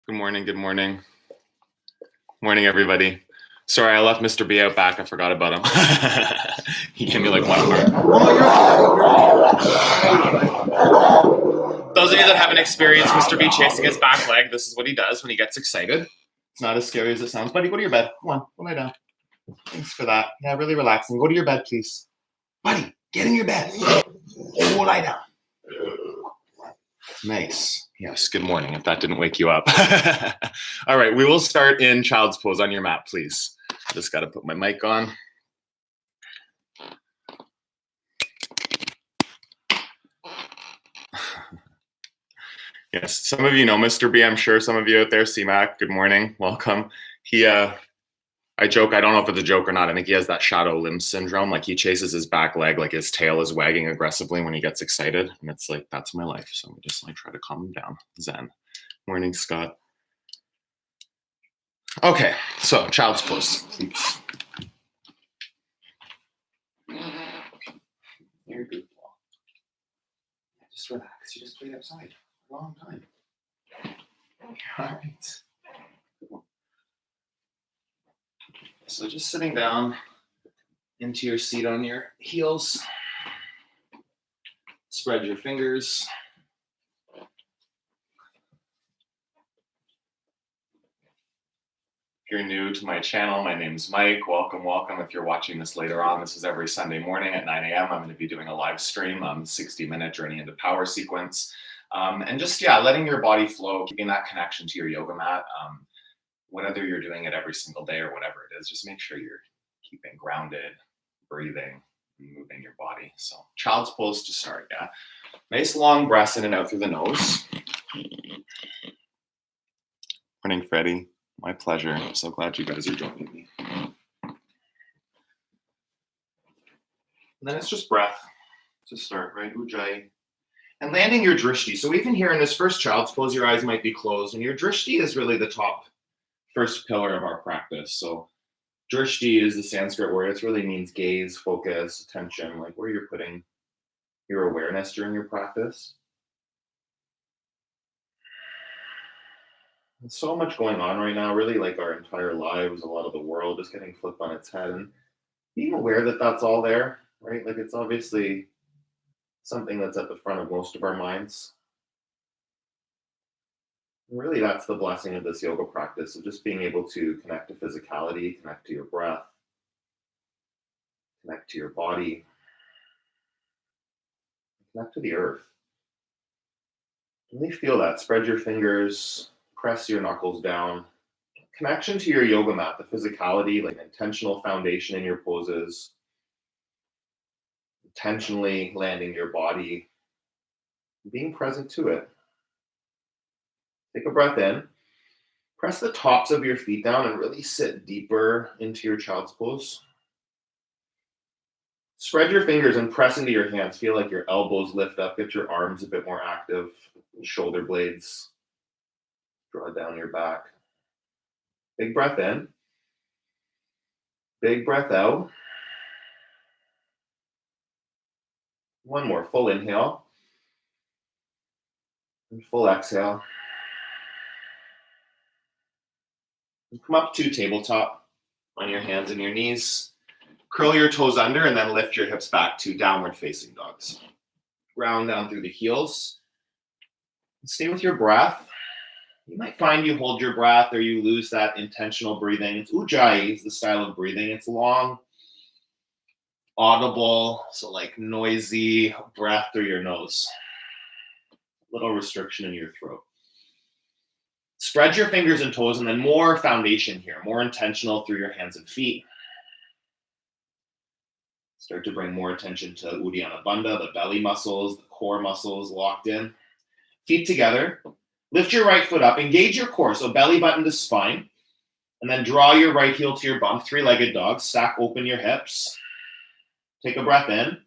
Good morning, good morning. Morning, everybody. Sorry, I left Mr. B out back. I forgot about him. He gave me like one heart. Those of you that haven't experienced Mr. B chasing his back leg, this is what he does when he gets excited. It's not as scary as it sounds. Buddy, go to your bed. Come on, go lie down. Thanks for that. Yeah, really relaxing. Go to your bed, please. Buddy, get in your bed. Go lie down. Nice. Yes, good morning, if that didn't wake you up. All right, we will start in child's pose on your mat, please. Just got to put my mic on. Yes, some of you know Mr. B, I'm sure some of you out there, C-Mac, good morning, welcome. I joke, I don't know if it's a joke or not, I think he has that shadow limb syndrome, like he chases his back leg, like his tail is wagging aggressively when he gets excited, and it's like, that's my life, so we just like try to calm him down. Zen. Morning, Scott. Okay, so child's pose, please. You're good. Just relax, you just played outside for a long time. All right. So just sitting down into your seat on your heels. Spread your fingers. If you're new to my channel, my name's Mike. Welcome, welcome. If you're watching this later on, this is every Sunday morning at 9 a.m. I'm going to be doing a live stream, 60-minute journey into power sequence. And just, letting your body flow, keeping that connection to your yoga mat. Whether you're doing it every single day or whatever it is, just make sure you're keeping grounded, breathing, and moving your body. So child's pose to start, yeah. Nice long breaths in and out through the nose. Morning, Freddie. My pleasure. I'm so glad you guys are joining me. And then it's just breath to start, right? Ujjayi. And landing your drishti. So even here in this first child's pose, your eyes might be closed, and your drishti is really the top first pillar of our practice. So drishti is the Sanskrit word. It really means gaze, focus, attention, like where you're putting your awareness during your practice. There's so much going on right now, really like our entire lives, a lot of the world is getting flipped on its head, and being aware that that's all there, right? Like it's obviously something that's at the front of most of our minds. And really, that's the blessing of this yoga practice, of just being able to connect to physicality, connect to your breath, connect to your body, connect to the earth. Really feel that. Spread your fingers, press your knuckles down. Connection to your yoga mat, the physicality, like intentional foundation in your poses, intentionally landing your body, being present to it. Take a breath in. Press the tops of your feet down and really sit deeper into your child's pose. Spread your fingers and press into your hands. Feel like your elbows lift up. Get your arms a bit more active. Shoulder blades. Draw down your back. Big breath in. Big breath out. One more. Full inhale. And full exhale. Come up to tabletop on your hands and your knees. Curl your toes under and then lift your hips back to downward facing dogs. Round down through the heels. Stay with your breath. You might find you hold your breath or you lose that intentional breathing. It's Ujjayi is the style of breathing. It's long, audible, so like noisy breath through your nose. Little restriction in your throat. Spread your fingers and toes, and then more foundation here, more intentional through your hands and feet. Start to bring more attention to Uddiyana Bandha, the belly muscles, the core muscles locked in. Feet together. Lift your right foot up. Engage your core, so belly button to spine. And then draw your right heel to your bum, three-legged dog. Stack open your hips. Take a breath in.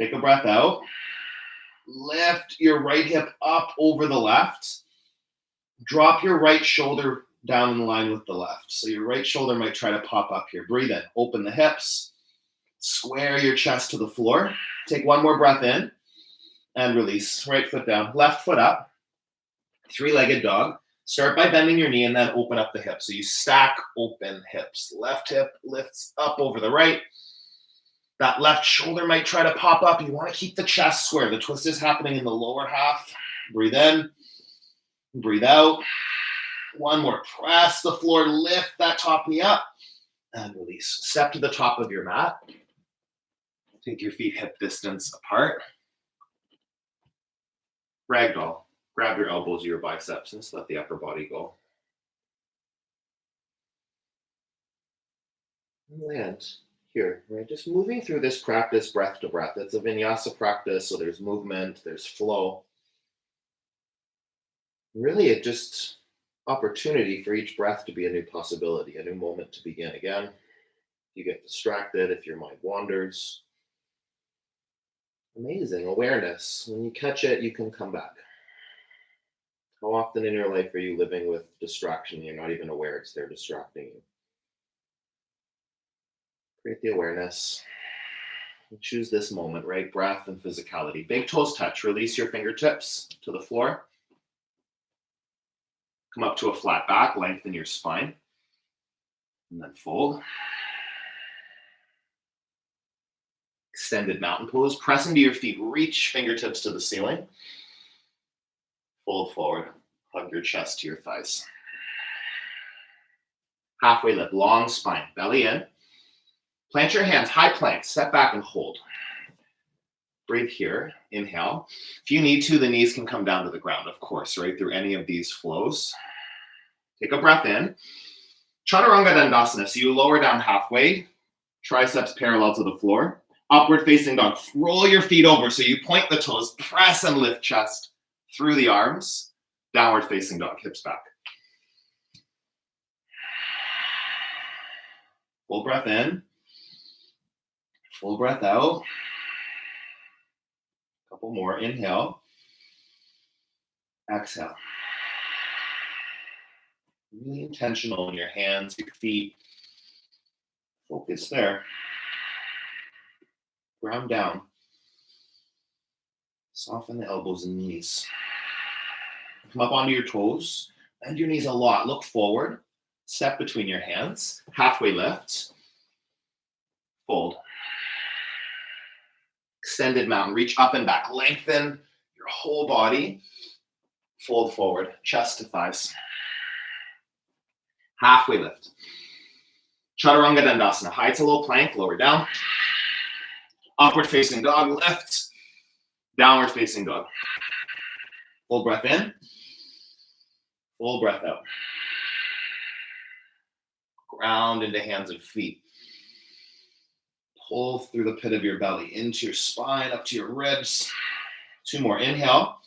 Take a breath out. Lift your right hip up over the left. Drop your right shoulder down in line with the left. So your right shoulder might try to pop up here. Breathe in. Open the hips. Square your chest to the floor. Take one more breath in and release. Right foot down. Left foot up. Three-legged dog. Start by bending your knee and then open up the hip. So you stack open hips. Left hip lifts up over the right. That left shoulder might try to pop up. You want to keep the chest square. The twist is happening in the lower half. Breathe in, breathe out. One more. Press the floor, lift that top knee up, and release. Step to the top of your mat. Take your feet hip distance apart. Ragdoll. Grab your elbows or your biceps and just let the upper body go. Land here, right? Just moving through this practice breath to breath. It's a vinyasa practice, so there's movement, there's flow. Really, it just opportunity for each breath to be a new possibility, a new moment to begin again. You get distracted if your mind wanders. Amazing awareness. When you catch it, you can come back. How often in your life are you living with distraction? You're not even aware it's there distracting you. Create the awareness. And choose this moment, right? Breath and physicality. Big toes touch. Release your fingertips to the floor. Come up to a flat back. Lengthen your spine. And then fold. Extended mountain pose. Press into your feet. Reach fingertips to the ceiling. Fold forward. Hug your chest to your thighs. Halfway lift. Long spine. Belly in. Plant your hands. High plank. Step back and hold. Breathe here. Inhale. If you need to, the knees can come down to the ground, of course, right? Through any of these flows. Take a breath in. Chaturanga Dandasana. So you lower down halfway. Triceps parallel to the floor. Upward facing dog. Roll your feet over so you point the toes. Press and lift chest through the arms. Downward facing dog. Hips back. Full breath in. Full breath out. Couple more. Inhale. Exhale. Really intentional in your hands, your feet. Focus there. Ground down. Soften the elbows and knees. Come up onto your toes. Bend your knees a lot. Look forward. Step between your hands. Halfway lift. Fold. Extended mountain. Reach up and back. Lengthen your whole body. Fold forward. Chest to thighs. Halfway lift. Chaturanga Dandasana. High to low plank. Lower down. Upward facing dog. Lift. Downward facing dog. Full breath in. Full breath out. Ground into hands and feet. Pull through the pit of your belly, into your spine, up to your ribs. Two more. Inhale.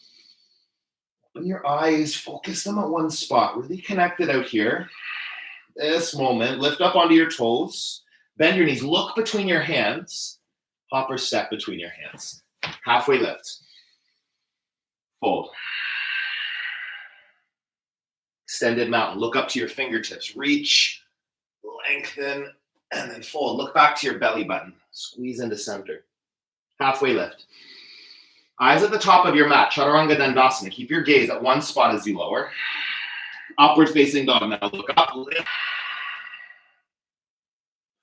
Open your eyes. Focus them at one spot. Really connected out here. This moment. Lift up onto your toes. Bend your knees. Look between your hands. Hop or step between your hands. Halfway lift. Fold. Extended mountain. Look up to your fingertips. Reach. Lengthen. And then fold. Look back to your belly button. Squeeze into center. Halfway lift. Eyes at the top of your mat. Chaturanga Dandasana. Keep your gaze at one spot as you lower. Upward facing dog. Now look up. Lift.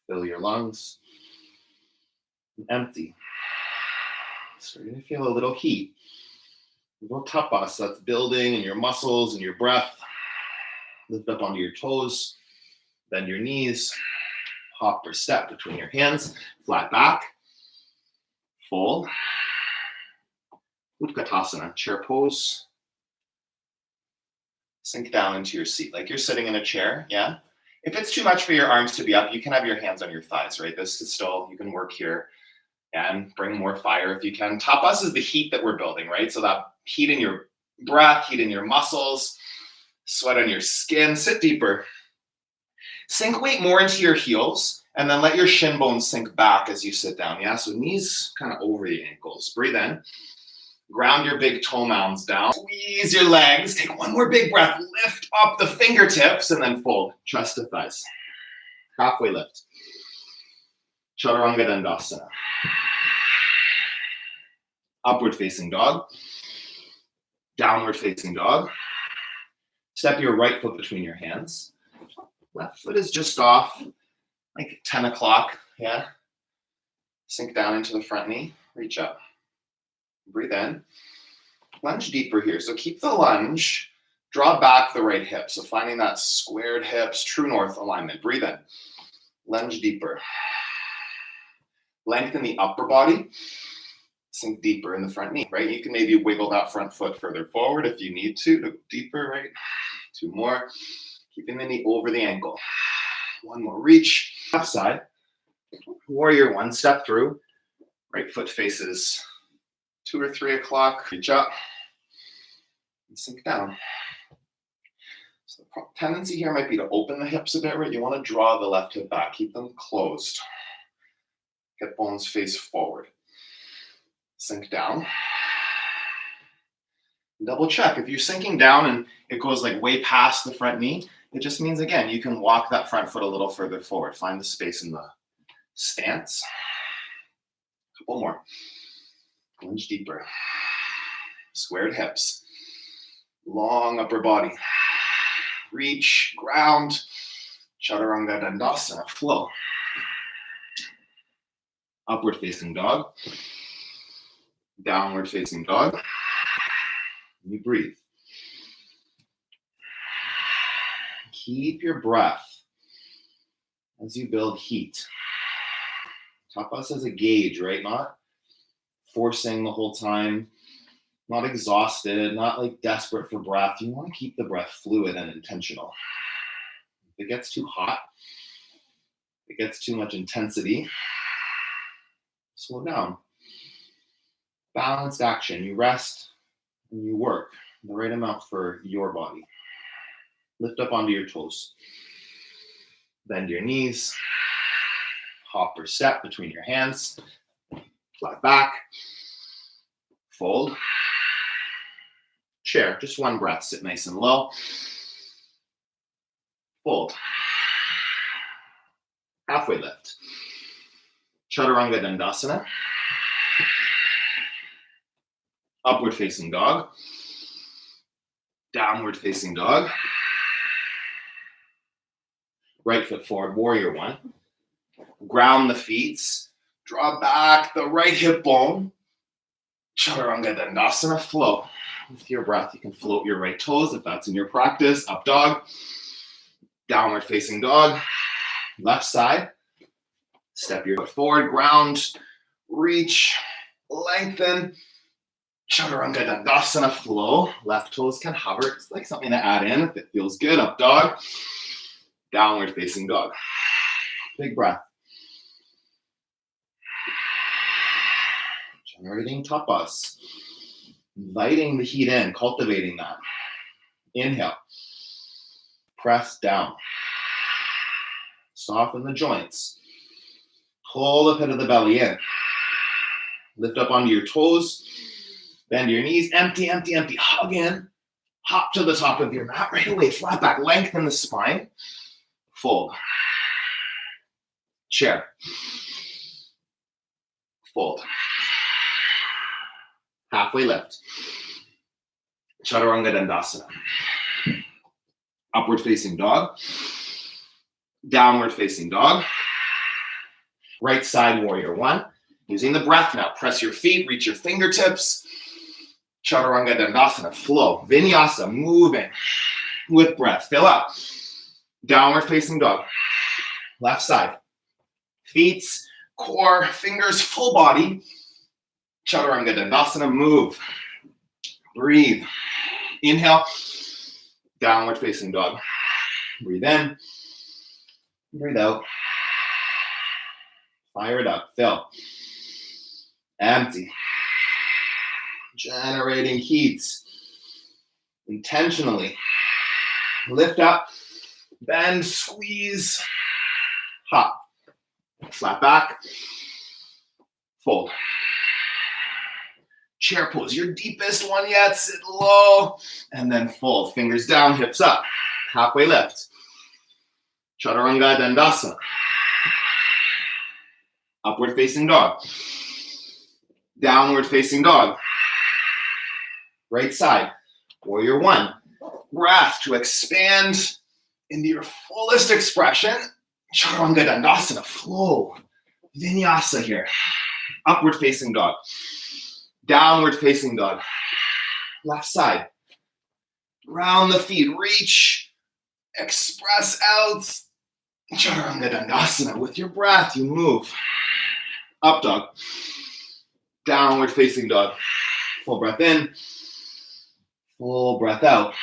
Fill your lungs. Empty. Starting to feel a little heat. A little tapas that's building in your muscles and your breath. Lift up onto your toes. Bend your knees. Hop or step between your hands. Flat back. Fold. Utkatasana. Chair pose. Sink down into your seat like you're sitting in a chair. Yeah. If it's too much for your arms to be up, you can have your hands on your thighs, right? This is still, you can work here and bring more fire if you can. Tapas is the heat that we're building, right? So that heat in your breath, heat in your muscles, sweat on your skin. Sit deeper. Sink weight more into your heels and then let your shin bones sink back as you sit down. Yeah, so knees kind of over the ankles. Breathe in. Ground your big toe mounds down. Squeeze your legs. Take one more big breath. Lift up the fingertips and then fold. Chest to thighs. Halfway lift. Chaturanga Dandasana. Upward facing dog. Downward facing dog. Step your right foot between your hands. Left foot is just off, like 10 o'clock, yeah? Sink down into the front knee, reach up. Breathe in. Lunge deeper here. So keep the lunge. Draw back the right hip. So finding that squared hips, true north alignment. Breathe in. Lunge deeper. Lengthen the upper body. Sink deeper in the front knee, right? You can maybe wiggle that front foot further forward if you need to go deeper, right? 2 more. Keeping the knee over the ankle. 1 more. Reach. Left side. Warrior 1. Step through. Right foot faces 2 or 3 o'clock. Reach up. And sink down. So the tendency here might be to open the hips a bit, right? You want to draw the left hip back. Keep them closed. Hip bones face forward. Sink down. Double check. If you're sinking down and it goes like way past the front knee, it just means, again, you can walk that front foot a little further forward. Find the space in the stance. Couple more. Lunge deeper. Squared hips. Long upper body. Reach, ground. Chaturanga Dandasana, flow. Upward facing dog. Downward facing dog. You breathe. Keep your breath as you build heat. Tapas as a gauge, right? Not forcing the whole time, not exhausted, not like desperate for breath. You want to keep the breath fluid and intentional. If it gets too hot, if it gets too much intensity, slow down. Balanced action. You rest and you work the right amount for your body. Lift up onto your toes. Bend your knees. Hop or step between your hands. Flat back. Fold. Chair. Just 1 breath. Sit nice and low. Fold. Halfway lift. Chaturanga Dandasana. Upward facing dog. Downward facing dog. Right foot forward, warrior 1. Ground the feet. Draw back the right hip bone. Chaturanga Dandasana, flow. With your breath, you can float your right toes if that's in your practice. Up dog. Downward facing dog. Left side. Step your foot forward, ground, reach, lengthen. Chaturanga Dandasana, flow. Left toes can hover. It's like something to add in if it feels good. Up dog. Downward facing dog. Big breath. Generating tapas. Inviting the heat in, cultivating that. Inhale. Press down. Soften the joints. Pull the pit of the belly in. Lift up onto your toes. Bend your knees. Empty, empty, empty. Hug in. Hop to the top of your mat right away. Flat back. Lengthen the spine. Fold. Chair. Fold. Halfway lift. Chaturanga Dandasana. Upward facing dog. Downward facing dog. Right side warrior 1. Using the breath now. Press your feet, reach your fingertips. Chaturanga Dandasana, flow. Vinyasa, moving with breath. Fill up. Downward facing dog. Left side. Feet, core, fingers, full body. Chaturanga Dandasana, move. Breathe. Inhale. Downward facing dog. Breathe in. Breathe out. Fire it up. Fill. Empty. Generating heat. Intentionally. Lift up. Bend. Squeeze. Hop. Flat back. Fold. Chair pose. Your deepest one yet. Sit low. And then fold. Fingers down. Hips up. Halfway lift. Chaturanga Dandasana. Upward facing dog. Downward facing dog. Right side. Warrior 1. breath to expand into your fullest expression. Chaturanga Dandasana, flow. Vinyasa here. Upward facing dog. Downward facing dog. Left side. Round the feet, reach, express out. Chaturanga Dandasana. With your breath, you move. Up dog. Downward facing dog. Full breath in. Full breath out.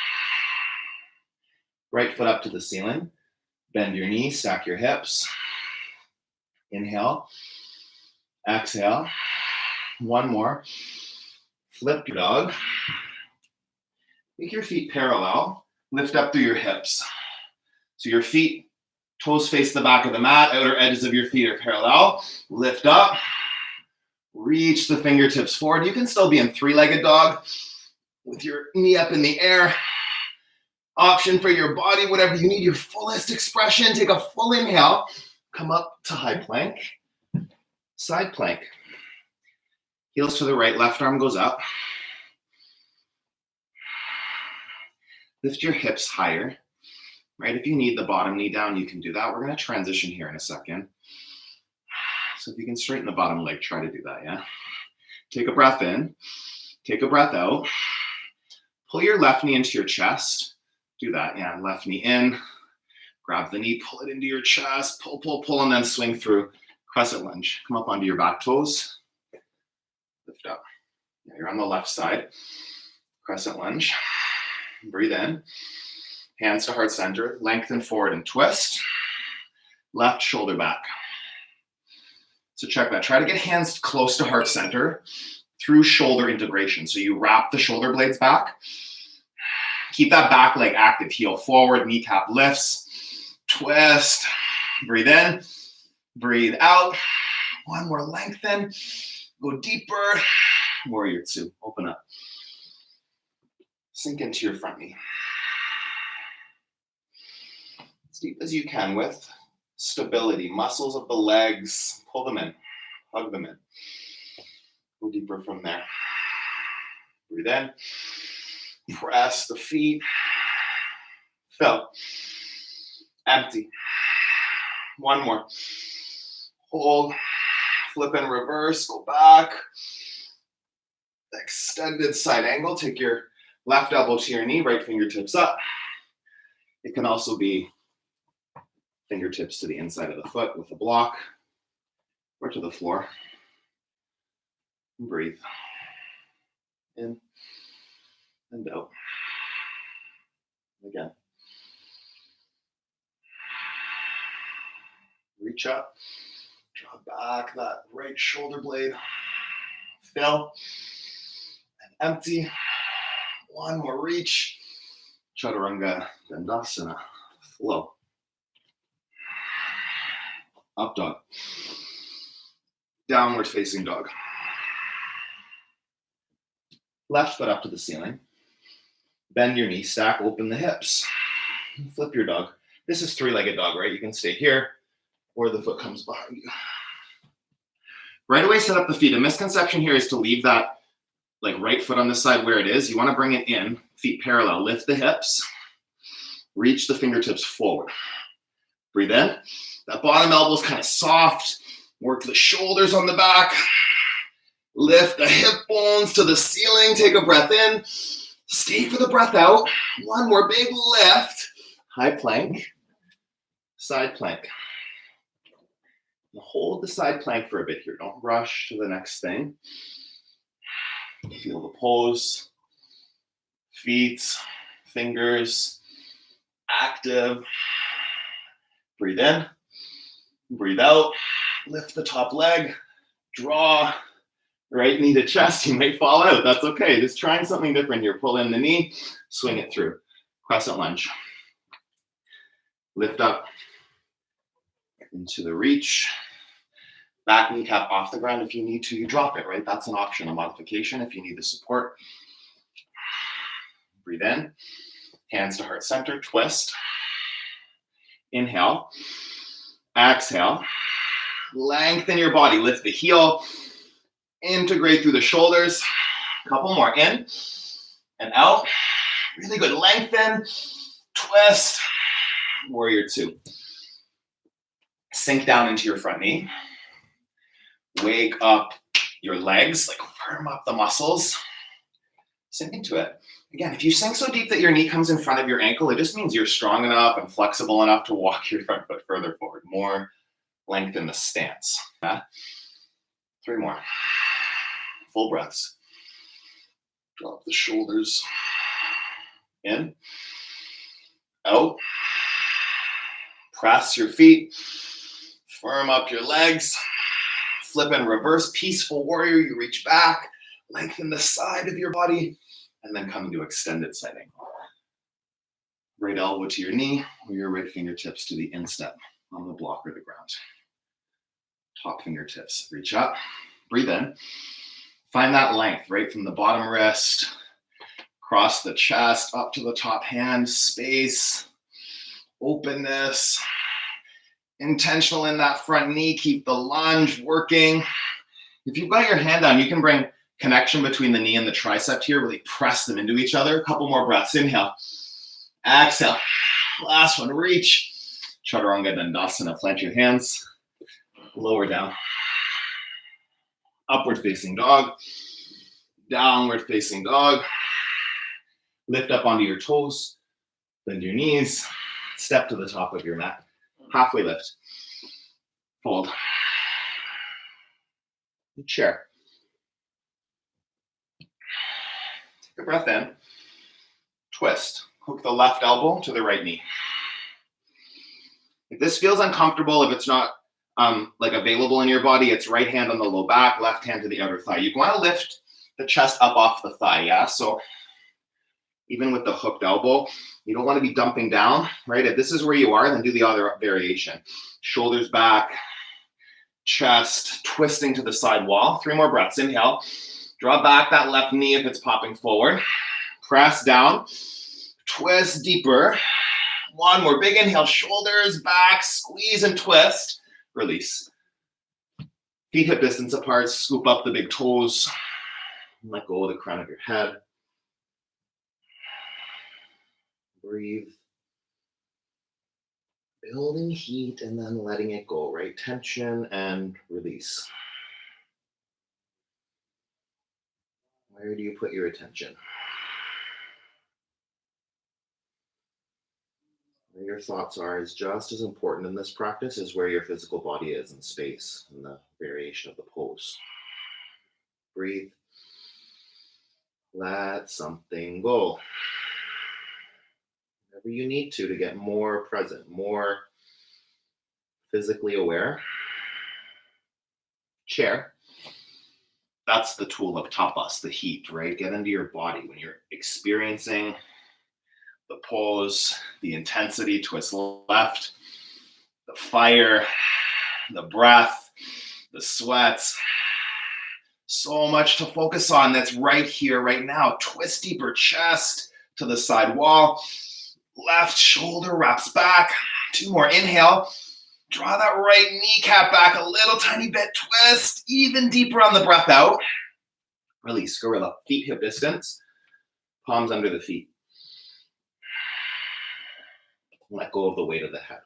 Right foot up to the ceiling. Bend your knees, stack your hips. Inhale. Exhale. One more. Flip your dog. Make your feet parallel. Lift up through your hips. So your feet, toes face the back of the mat. Outer edges of your feet are parallel. Lift up. Reach the fingertips forward. You can still be in three-legged dog with your knee up in the air. Option for your body, whatever you need, your fullest expression. Take a full inhale. Come up to high plank. Side plank. Heels to the right, left arm goes up. Lift your hips higher. Right, if you need the bottom knee down, you can do that. We're going to transition here in a second. So if you can straighten the bottom leg, try to do that, yeah? Take a breath in. Take a breath out. Pull your left knee into your chest. Do that, yeah. Left knee in. Grab the knee, pull it into your chest. Pull, pull, pull, and then swing through. Crescent lunge. Come up onto your back toes. Lift up. Yeah, you're on the left side. Crescent lunge. Breathe in. Hands to heart center. Lengthen forward and twist. Left shoulder back. So check that. Try to get hands close to heart center through shoulder integration. So you wrap the shoulder blades back. Keep that back leg active. Heel forward, kneecap lifts. Twist. Breathe in. Breathe out. One more, lengthen. Go deeper. Warrior two. Open up. Sink into your front knee. As deep as you can with stability. Muscles of the legs. Pull them in. Hug them in. Go deeper from there. Breathe in. Press the feet. Fill. Empty. One more. Hold. Flip and reverse. Go back. Extended side angle. Take your left elbow to your knee. Right fingertips up. It can also be fingertips to the inside of the foot with a block or to the floor. Breathe. In and out. Again. Reach up. Draw back that right shoulder blade. Fill. And empty. One more reach. Chaturanga Dandasana. Flow. Up dog. Downward facing dog. Left foot up to the ceiling. Bend your knee, stack, open the hips. Flip your dog. This is three-legged dog, right? You can stay here or the foot comes behind you. Right away, set up the feet. A misconception here is to leave that like right foot on this side where it is. You want to bring it in, feet parallel. Lift the hips. Reach the fingertips forward. Breathe in. That bottom elbow is kind of soft. Work the shoulders on the back. Lift the hip bones to the ceiling. Take a breath in. Stay for the breath out. One more big lift. High plank. Side plank. Hold the side plank for a bit here. Don't rush to the next thing. Feel the pose. Feet, fingers, active. Breathe in. Breathe out. Lift the top leg. Draw. Right knee to chest. You might fall out. That's okay. Just trying something different here. Pull in the knee. Swing it through. Crescent lunge. Lift up into the reach. Back kneecap off the ground. If you need to, you drop it, right? That's an option, a modification if you need the support. Breathe in. Hands to heart center. Twist. Inhale. Exhale. Lengthen your body. Lift the heel. Integrate through the shoulders. Couple more. In and out. Really good. Lengthen, twist. Warrior two. Sink down into your front knee. Wake up your legs, like firm up the muscles. Sink into it. Again, if you sink so deep that your knee comes in front of your ankle, it just means you're strong enough and flexible enough to walk your front foot further forward. More length in the stance. 3 more. Full breaths. Drop the shoulders. In. Out. Press your feet. Firm up your legs. Flip and reverse. Peaceful warrior. You reach back. Lengthen the side of your body. And then come into extended side angle. Right elbow to your knee, or your right fingertips to the instep on the block or the ground. Top fingertips, reach up, breathe in. Find that length right from the bottom wrist, across the chest, up to the top hand, space, openness, intentional in that front knee, keep the lunge working. If you've got your hand down, you can bring connection between the knee and the tricep here, really press them into each other. A couple more breaths. Inhale, exhale. Last one, reach. Chaturanga Dandasana, plant your hands, lower down. Upward facing dog, downward facing dog. Lift up onto your toes, bend your knees, step to the top of your mat. Halfway lift, fold. Chair. Take a breath in, twist. Hook the left elbow to the right knee. If this feels uncomfortable, if it's not like available in your body, it's right hand on the low back, left hand to the outer thigh. You want to lift the chest up off the thigh, yeah? So even with the hooked elbow, you don't want to be dumping down, right? If this is where you are, then do the other variation. Shoulders back, chest twisting to the side wall. 3 more breaths. Inhale. Draw back that left knee if it's popping forward. Press down. Twist deeper. 1 more. Big inhale. Shoulders back. Squeeze and twist. Release. Feet hip distance apart. Scoop up the big toes. Let go of the crown of your head. Breathe. Building heat and then letting it go, right? Tension and release. Where do you put your attention? Where your thoughts are is just as important in this practice as where your physical body is in space and the variation of the pose. Breathe. Let something go. Whatever you need to get more present, more physically aware. Chair. That's the tool of tapas, the heat, right? Get into your body when you're experiencing the pose, the intensity, twist left, the fire, the breath, the sweats. So much to focus on that's right here, right now. Twist deeper, chest to the side wall. Left shoulder wraps back. 2 more. Inhale. Draw that right kneecap back a little tiny bit. Twist even deeper on the breath out. Release. Gorilla. Feet hip distance. Palms under the feet. Let go of the weight of the head.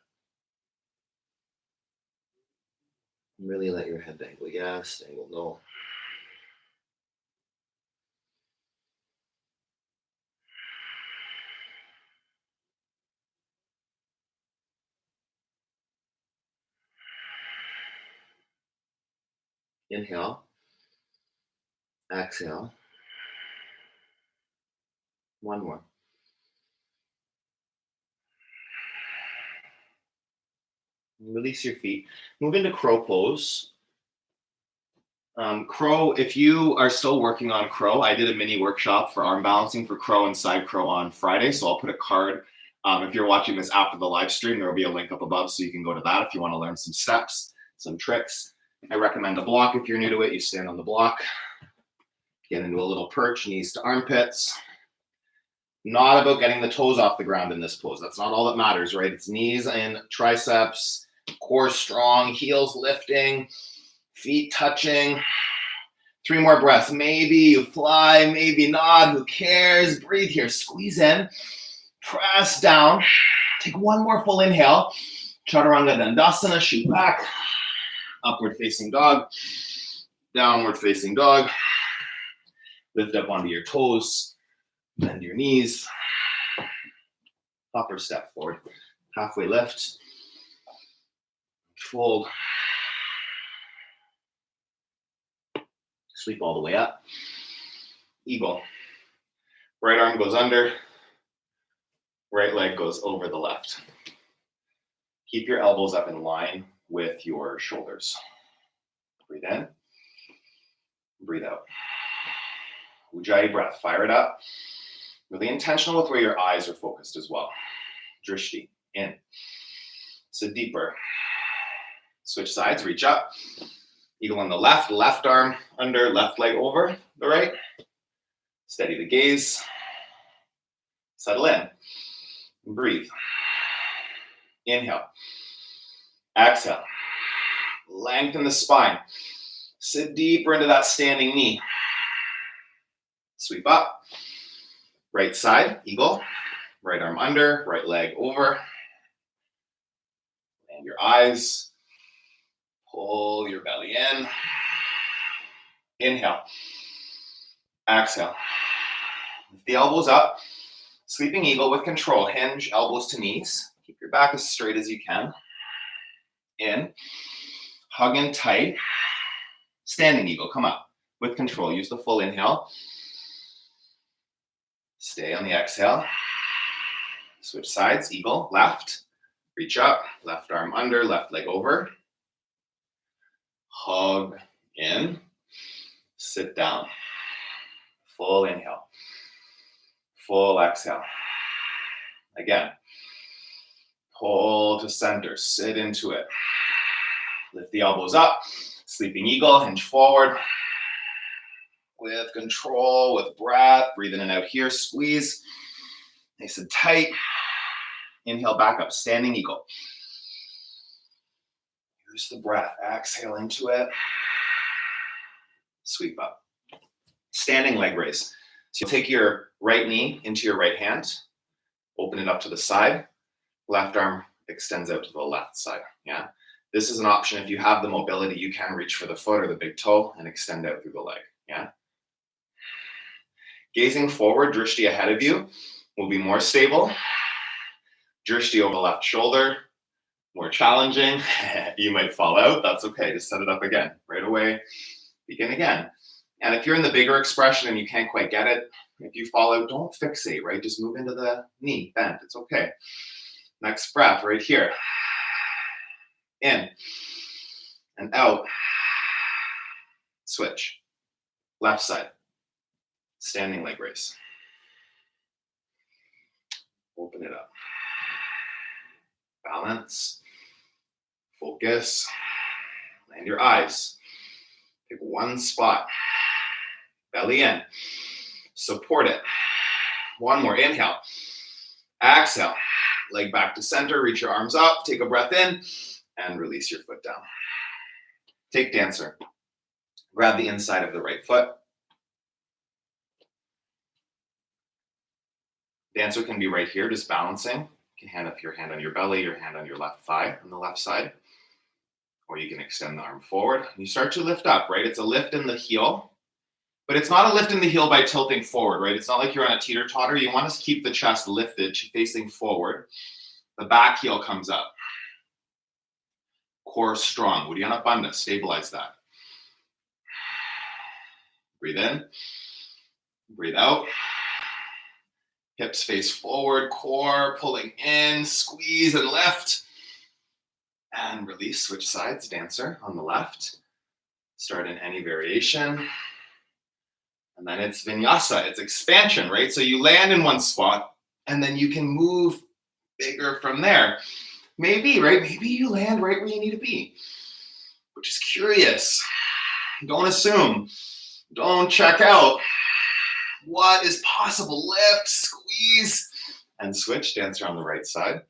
Really let your head dangle. Yes, dangle. No. Inhale. Exhale. 1 more. Release your feet. Move into crow pose. Crow, if you are still working on crow, I did a mini workshop for arm balancing for crow and side crow on Friday. So I'll put a card. If you're watching this after the live stream, there will be a link up above so you can go to that if you want to learn some steps, some tricks. I recommend a block if you're new to it. You stand on the block, get into a little perch, knees to armpits. Not about getting the toes off the ground in this pose. That's not all that matters, right? It's knees and triceps, core strong, heels lifting, feet touching. 3 more breaths. Maybe you fly, maybe not. Who cares? Breathe here. Squeeze in. Press down. Take 1 more full inhale. Chaturanga Dandasana. Shoot back. Upward facing dog. Downward facing dog. Lift up onto your toes. Bend your knees. Upper step forward. Halfway lift. Fold. Sweep all the way up. Eagle. Right arm goes under. Right leg goes over the left. Keep your elbows up in line with your shoulders. Breathe in. Breathe out. Ujjayi breath. Fire it up. Really intentional with where your eyes are focused as well. Drishti. In. Sit deeper. Switch sides. Reach up. Eagle on the left. Left arm under. Left leg over the right. Steady the gaze. Settle in. Breathe. Inhale. Exhale. Lengthen the spine. Sit deeper into that standing knee. Sweep up. Right side, eagle. Right arm under, right leg over. And your eyes. Pull your belly in. Inhale. Exhale. Lift the elbows up. Sleeping eagle with control. Hinge elbows to knees. Keep your back as straight as you can. In. Hug in tight. Standing eagle. Come up with control. Use the full inhale. Stay on the exhale. Switch sides. Eagle. Left. Reach up. Left arm under. Left leg over. Hug in. Sit down. Full inhale. Full exhale. Again. Pull to center. Sit into it. Lift the elbows up. Sleeping eagle. Hinge forward. With control, with breath. Breathe in and out here. Squeeze. Nice and tight. Inhale back up. Standing eagle. Use the breath. Exhale into it. Sweep up. Standing leg raise. So you'll take your right knee into your right hand. Open it up to the side. Left arm extends out to the left side. Yeah. This is an option. If you have the mobility, you can reach for the foot or the big toe and extend out through the leg. Yeah. Gazing forward, drishti ahead of you will be more stable. Drishti over the left shoulder, more challenging. You might fall out. That's okay. Just set it up again. Right away. Begin again. And if you're in the bigger expression and you can't quite get it, if you fall out, don't fixate, right? Just move into the knee, bend. It's okay. Next breath right here. In and out. Switch. Left side. Standing leg raise. Open it up. Balance. Focus. Land your eyes. Pick one spot. Belly in. Support it. One more. Inhale. Exhale. Leg back to center. Reach your arms up. Take a breath in. And release your foot down. Take dancer. Grab the inside of the right foot. Dancer can be right here, just balancing. You can have your hand on your belly, your hand on your left thigh on the left side. Or you can extend the arm forward. You start to lift up, right? It's a lift in the heel. But it's not a lift in the heel by tilting forward, right? It's not like you're on a teeter-totter. You want to keep the chest lifted, facing forward. The back heel comes up. Core strong. Uddiyana Bandha. Stabilize that. Breathe in. Breathe out. Hips face forward. Core pulling in. Squeeze and lift. And release. Switch sides. Dancer on the left. Start in any variation. And then it's vinyasa. It's expansion, right? So you land in one spot and then you can move bigger from there. Maybe, right? Maybe you land right where you need to be. But just curious. Don't assume. Don't check out. What is possible? Lift, squeeze, and switch. Dancer on the right side.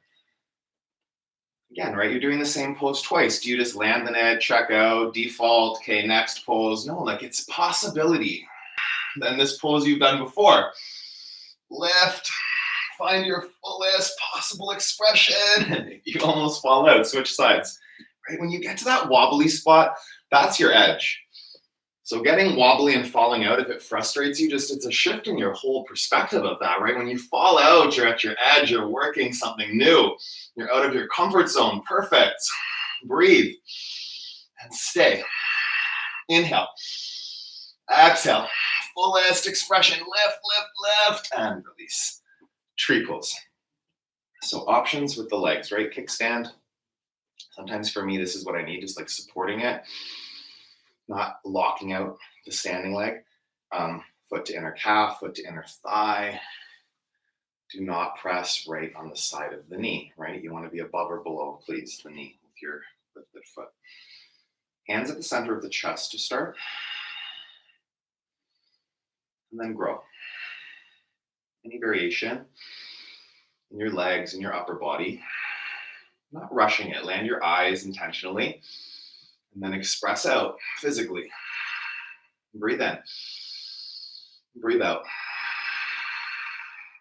Again, right, you're doing the same pose twice. Do you just land in it, check out, default, okay, next pose? No, like it's possibility. Then this pose you've done before. Lift, find your fullest possible expression. You almost fall out, switch sides. Right, when you get to that wobbly spot, that's your edge. So getting wobbly and falling out, if it frustrates you, just it's a shift in your whole perspective of that, right? When you fall out, you're at your edge, you're working something new. You're out of your comfort zone. Perfect. Breathe and stay. Inhale. Exhale. Fullest expression. Lift, and release. Tree pose. So options with the legs, right? Kickstand. Sometimes for me, this is what I need, just like supporting it. Not locking out the standing leg. Foot to inner calf, foot to inner thigh. Do not press right on the side of the knee, right? You want to be above or below, please, the knee with your lifted foot. Hands at the center of the chest to start. And then grow. Any variation in your legs and your upper body. Not rushing it. Land your eyes intentionally. And then express out physically. Breathe in. Breathe out.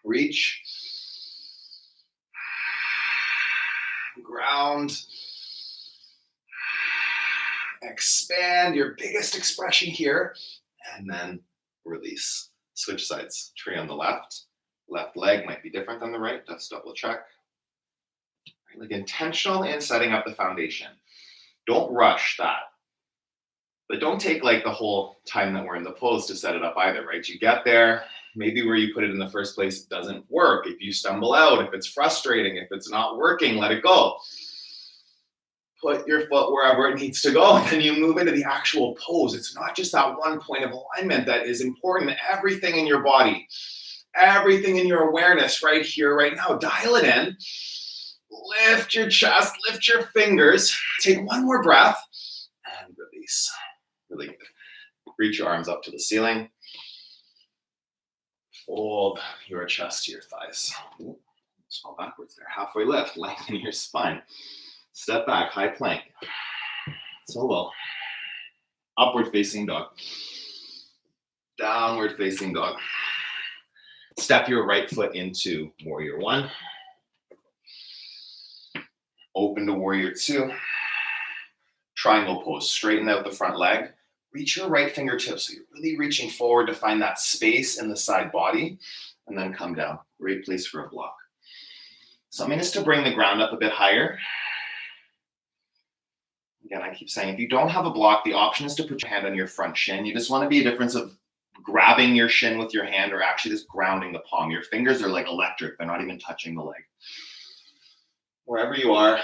Reach. Ground. Expand your biggest expression here. And then release. Switch sides. Tree on the left. Left leg might be different than the right. Just double check. Like intentional in setting up the foundation. Don't rush that. But don't take like the whole time that we're in the pose to set it up either, right? You get there, maybe where you put it in the first place doesn't work. If you stumble out, if it's frustrating, if it's not working, let it go. Put your foot wherever it needs to go, and then you move into the actual pose. It's not just that one point of alignment that is important. Everything in your body, everything in your awareness right here, right now, dial it in. Lift your chest, lift your fingers. Take one more breath and release. Really good. Reach your arms up to the ceiling. Fold your chest to your thighs. Ooh, fall backwards there. Halfway lift, lengthen your spine. Step back, high plank. Solo. Upward facing dog. Downward facing dog. Step your right foot into warrior one. Open to warrior two. Triangle pose. Straighten out the front leg. Reach your right fingertips. So you're really reaching forward to find that space in the side body. And then come down. Great place for a block. Something is to bring the ground up a bit higher. Again, I keep saying, if you don't have a block, the option is to put your hand on your front shin. You just want to be a difference of grabbing your shin with your hand or actually just grounding the palm. Your fingers are like electric. They're not even touching the leg. Wherever you are,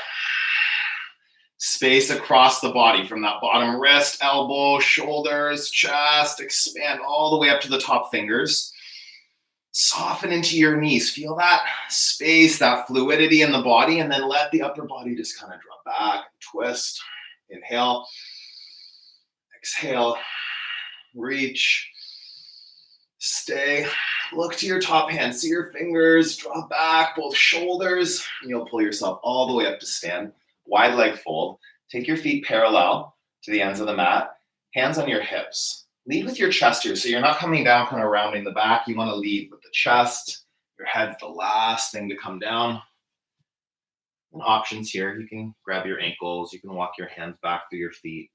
space across the body from that bottom wrist, elbow, shoulders, chest, expand all the way up to the top fingers. Soften into your knees. Feel that space, that fluidity in the body, and then let the upper body just kind of drop back, twist. Inhale, exhale, reach, stay. Look to your top hand, see your fingers, drop back, both shoulders, and you'll pull yourself all the way up to stand. Wide leg fold. Take your feet parallel to the ends of the mat, hands on your hips. Lead with your chest here, so you're not coming down kind of rounding the back. You want to lead with the chest. Your head's the last thing to come down. And options here, you can grab your ankles, you can walk your hands back through your feet.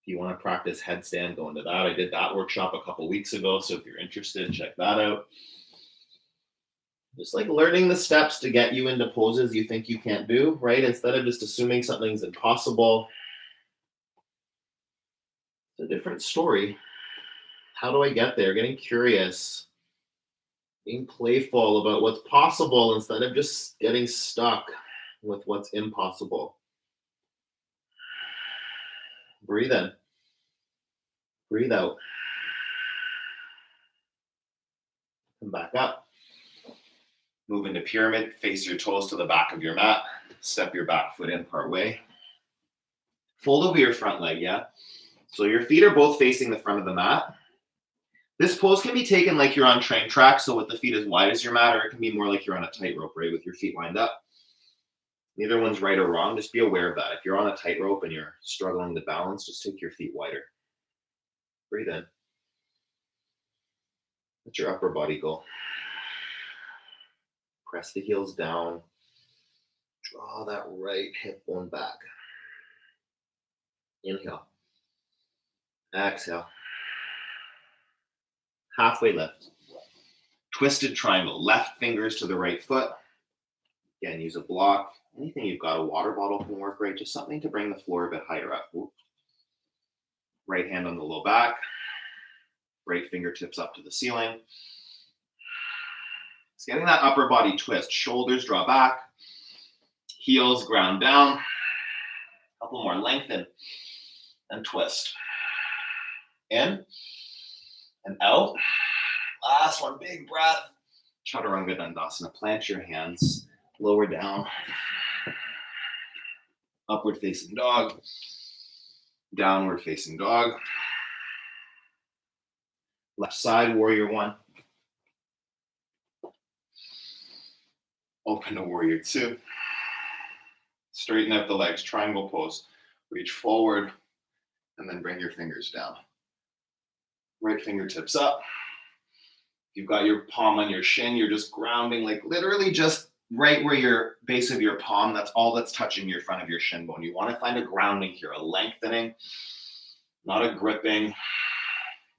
If you want to practice headstand, go into that. I did that workshop a couple weeks ago, so if you're interested, check that out. Just like learning the steps to get you into poses you think you can't do, right? Instead of just assuming something's impossible. It's a different story. How do I get there? Getting curious, being playful about what's possible instead of just getting stuck with what's impossible. Breathe in. Breathe out. Come back up. Move into pyramid. Face your toes to the back of your mat. Step your back foot in part way. Fold over your front leg, yeah? So your feet are both facing the front of the mat. This pose can be taken like you're on train tracks, so with the feet as wide as your mat, or it can be more like you're on a tightrope, right, with your feet lined up. Neither one's right or wrong. Just be aware of that. If you're on a tightrope and you're struggling to balance, just take your feet wider. Breathe in. Let your upper body go. Press the heels down. Draw that right hip bone back. Inhale. Exhale. Halfway lift. Twisted triangle. Left fingers to the right foot. Again, use a block. Anything you've got, a water bottle can work, right? Just something to bring the floor a bit higher up. Right hand on the low back. Right fingertips up to the ceiling. It's getting that upper body twist. Shoulders draw back. Heels ground down. A couple more. Lengthen and twist. In and out. Last one. Big breath. Chaturanga Dandasana. Plant your hands. Lower down. Upward facing dog. Downward facing dog. Left side, warrior one. Open to warrior two. Straighten out the legs, triangle pose. Reach forward and then bring your fingers down. Right fingertips up. You've got your palm on your shin. You're just grounding, like literally just right where your base of your palm, that's all that's touching your front of your shin bone. You want to find a grounding here, a lengthening, not a gripping.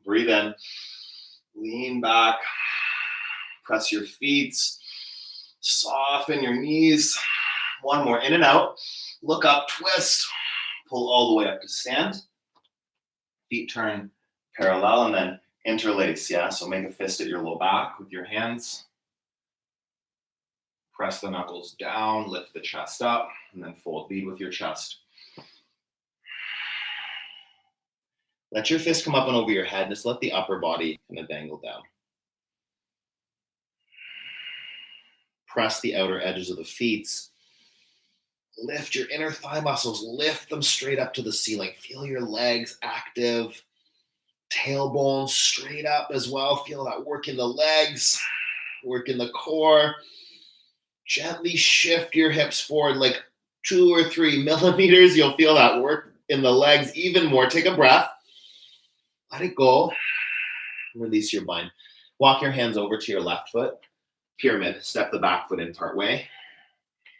Breathe in, lean back, press your feet, soften your knees. One more, in and out. Look up, twist, pull all the way up to stand. Feet turn parallel and then interlace, yeah? So make a fist at your low back with your hands. Press the knuckles down, lift the chest up, and then fold. Lead with your chest. Let your fist come up and over your head. Just let the upper body kind of dangle down. Press the outer edges of the feet. Lift your inner thigh muscles. Lift them straight up to the ceiling. Feel your legs active. Tailbone straight up as well. Feel that work in the legs, work in the core. Gently shift your hips forward like 2 or 3 millimeters. You'll feel that work in the legs even more. Take a breath. Let it go. Release your bind. Walk your hands over to your left foot. Pyramid. Step the back foot in part way.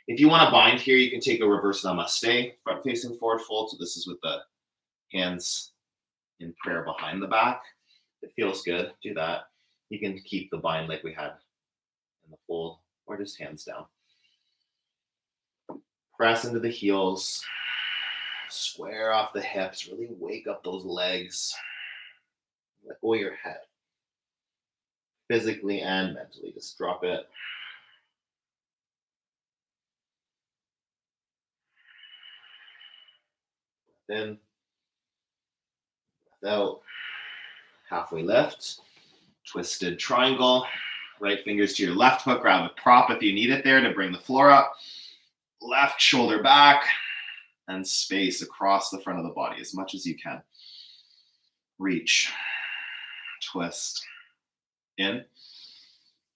If you want to bind here, you can take a reverse namaste. Front facing forward fold. So this is with the hands in prayer behind the back. It feels good. Do that. You can keep the bind like we had in the fold, or just hands down. Press into the heels. Square off the hips. Really wake up those legs. Let go of your head. Physically and mentally. Just drop it. Breath in. Breath out. Halfway lift. Twisted triangle. Right fingers to your left foot. Grab a prop if you need it there to bring the floor up. Left shoulder back. And space across the front of the body as much as you can. Reach. Twist. In.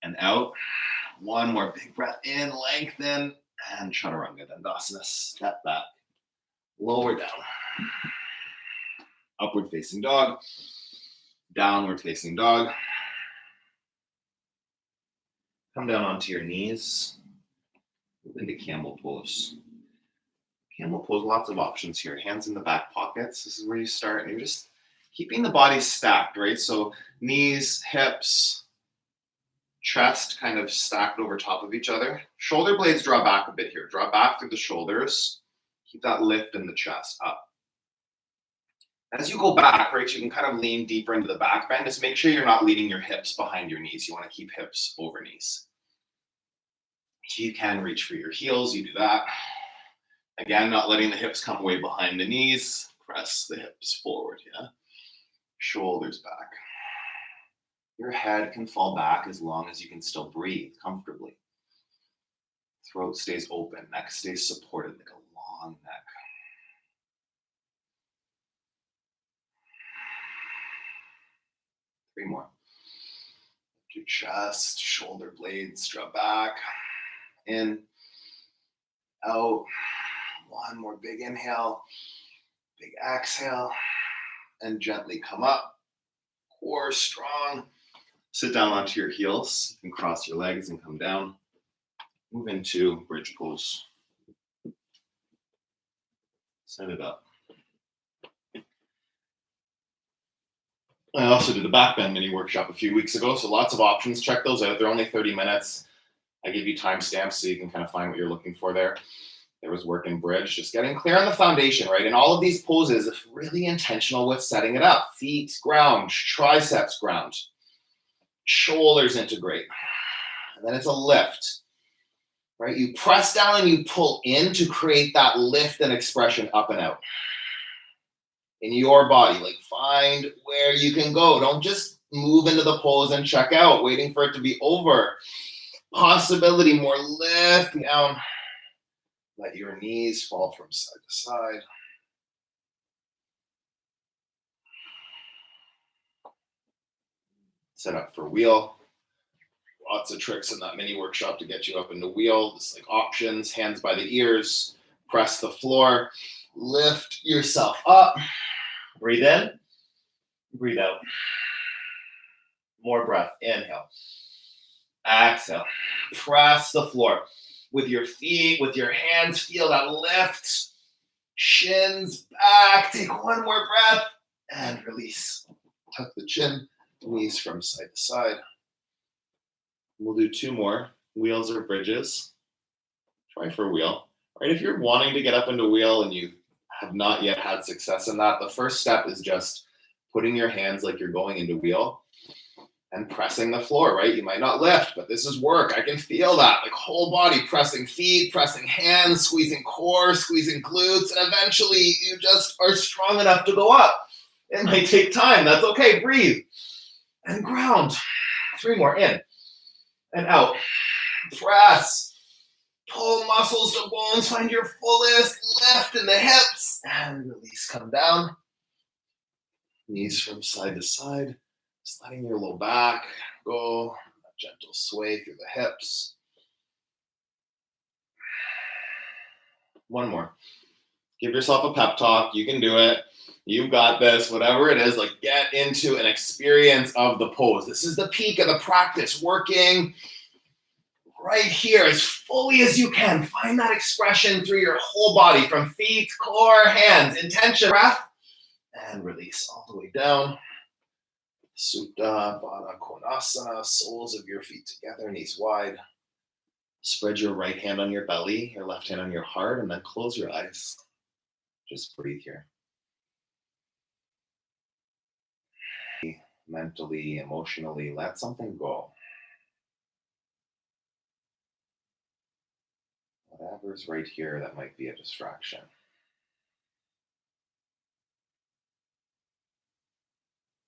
And out. One more big breath in. Lengthen. And Chaturanga Dandasana. Step back. Lower down. Upward facing dog. Downward facing dog. Come down onto your knees. Move into camel pose. Camel pose, lots of options here. Hands in the back pockets. This is where you start. And you're just keeping the body stacked, right? So knees, hips, chest kind of stacked over top of each other. Shoulder blades draw back a bit here. Draw back through the shoulders. Keep that lift in the chest up. As you go back, right, you can kind of lean deeper into the back bend. Just make sure you're not leading your hips behind your knees. You want to keep hips over knees. If you can reach for your heels, you do that. Again, not letting the hips come way behind the knees. Press the hips forward, yeah? Shoulders back. Your head can fall back as long as you can still breathe comfortably. Throat stays open, neck stays supported like a long neck. 3 more. Your chest, shoulder blades drop back. In, out. 1 more big inhale, big exhale, and gently come up. Core strong. Sit down onto your heels. You can cross your legs and come down. Move into bridge pose. Set it up. I also did a Backbend mini workshop a few weeks ago, so lots of options. Check those out. They're only 30 minutes. I give you timestamps so you can kind of find what you're looking for there. There was work in bridge, just getting clear on the foundation, right? And all of these poses, really intentional with setting it up. Feet ground, triceps ground, shoulders integrate. And then it's a lift, right? You press down and you pull in to create that lift and expression up and out. In your body, like find where you can go. Don't just move into the pose and check out, waiting for it to be over. Possibility, more lift down. Let your knees fall from side to side. Set up for wheel. Lots of tricks in that mini workshop to get you up into wheel. Just like options, hands by the ears, press the floor, lift yourself up. Breathe in, breathe out. More breath, inhale. Exhale, press the floor. With your feet, with your hands, feel that lift. Shins back, take 1 more breath and release. Tuck the chin, knees from side to side. We'll do 2 more, wheels or bridges. Try for wheel. Right, if you're wanting to get up into wheel and you have not yet had success in that, the first step is just putting your hands like you're going into wheel and pressing the floor, right? You might not lift, but this is work. I can feel that, like whole body, pressing feet, pressing hands, squeezing core, squeezing glutes, and eventually you just are strong enough to go up. It might take time, that's okay, breathe. And ground. 3 more, in and out. Press, pull muscles to bones, find your fullest lift in the hips, and release, come down. Knees from side to side. Just letting your low back go, a gentle sway through the hips. 1 more. Give yourself a pep talk. You can do it. You've got this. Whatever it is, like get into an experience of the pose. This is the peak of the practice. Working right here as fully as you can. Find that expression through your whole body, from feet, core, hands. Intention, breath, and release all the way down. Supta, Baddha Konasana, soles of your feet together, knees wide. Spread your right hand on your belly, your left hand on your heart, and then close your eyes. Just breathe here. Mentally, emotionally, let something go. Whatever's right here that might be a distraction.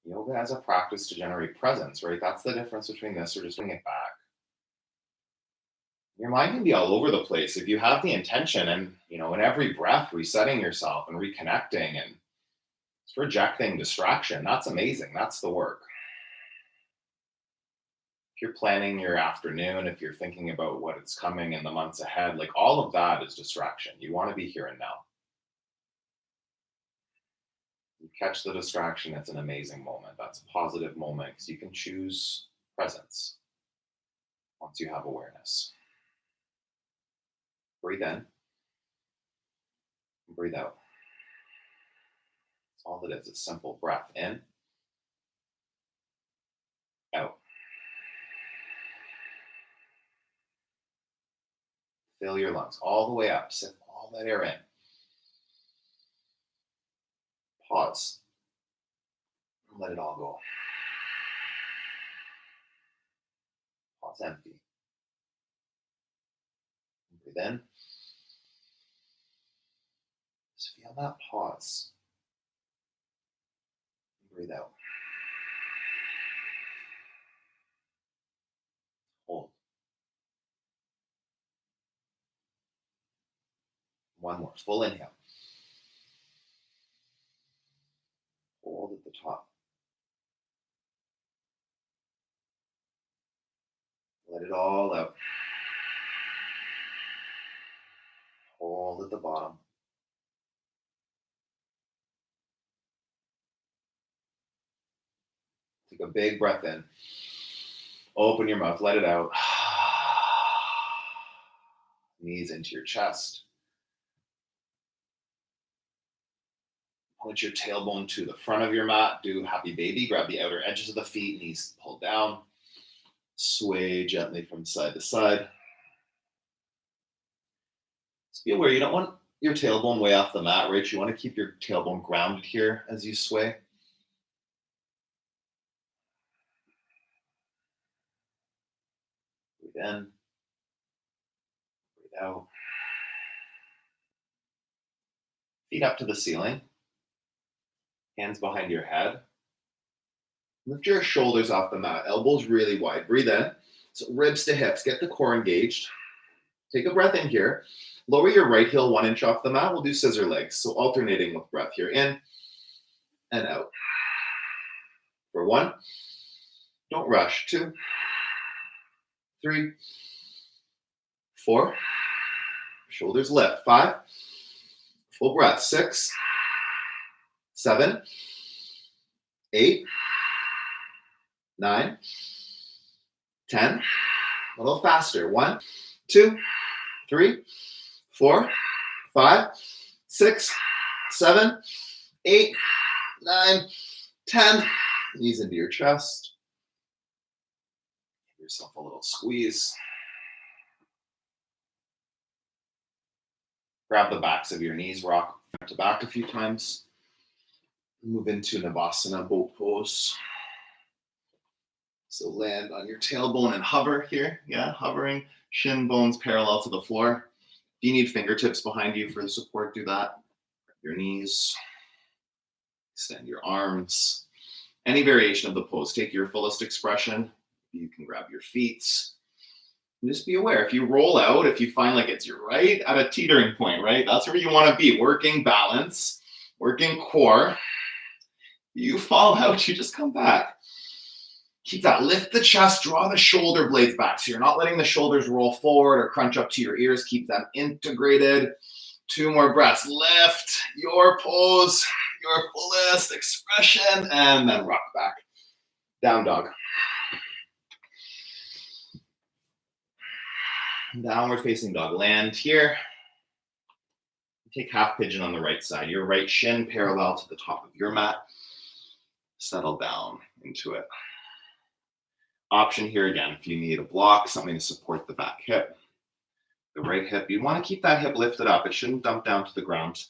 Yoga as a practice to generate presence, right? That's the difference between this or just bring it back. Your mind can be all over the place if you have the intention and, in every breath, resetting yourself and reconnecting and rejecting distraction. That's amazing. That's the work. If you're planning your afternoon, if you're thinking about what is coming in the months ahead, like all of that is distraction. You want to be here and now. You catch the distraction, it's an amazing moment. That's a positive moment because you can choose presence once you have awareness. Breathe in. Breathe out. That's all it is. It's simple breath in, out. Fill your lungs all the way up. Sip all that air in. Pause. Let it all go. Pause empty. Breathe in. Just feel that pause. Breathe out. Hold. 1 more. Full inhale. Hold at the top. Let it all out. Hold at the bottom. Take a big breath in. Open your mouth, let it out. Knees into your chest. Point your tailbone to the front of your mat. Do happy baby. Grab the outer edges of the feet, knees pulled down. Sway gently from side to side. Just be aware you don't want your tailbone way off the mat, right? You want to keep your tailbone grounded here as you sway. Breathe in. Breathe out. Feet up to the ceiling. Hands behind your head. Lift your shoulders off the mat. Elbows really wide. Breathe in. So ribs to hips. Get the core engaged. Take a breath in here. Lower your right heel 1 inch off the mat. We'll do scissor legs. So alternating with breath here. In and out. For 1. Don't rush. 2. 3. 4. Shoulders lift. 5. Full breath. 6. 7. 8. 9. 10. A little faster. 1, 2, 3, 4, 5, 6, 7, 8, 9, 10. Knees into your chest. Give yourself a little squeeze. Grab the backs of your knees, rock front to back a few times. Move into Navasana, boat pose. So land on your tailbone and hover here. Yeah, hovering. Shin bones parallel to the floor. If you need fingertips behind you for the support, do that. Your knees. Extend your arms. Any variation of the pose. Take your fullest expression. You can grab your feet. And just be aware. If you roll out, if you find like you're right at a teetering point, right? That's where you want to be. Working balance, working core. You fall out, you just come back. Keep that. Lift the chest, draw the shoulder blades back. So you're not letting the shoulders roll forward or crunch up to your ears. Keep them integrated. 2 more breaths. Lift your pose, your fullest expression, and then rock back. Down dog. Downward facing dog. Land here. Take half pigeon on the right side. Your right shin parallel to the top of your mat. Settle down into it. Option here again, if you need a block, something to support the back hip, the right hip, you want to keep that hip lifted up. It shouldn't dump down to the ground.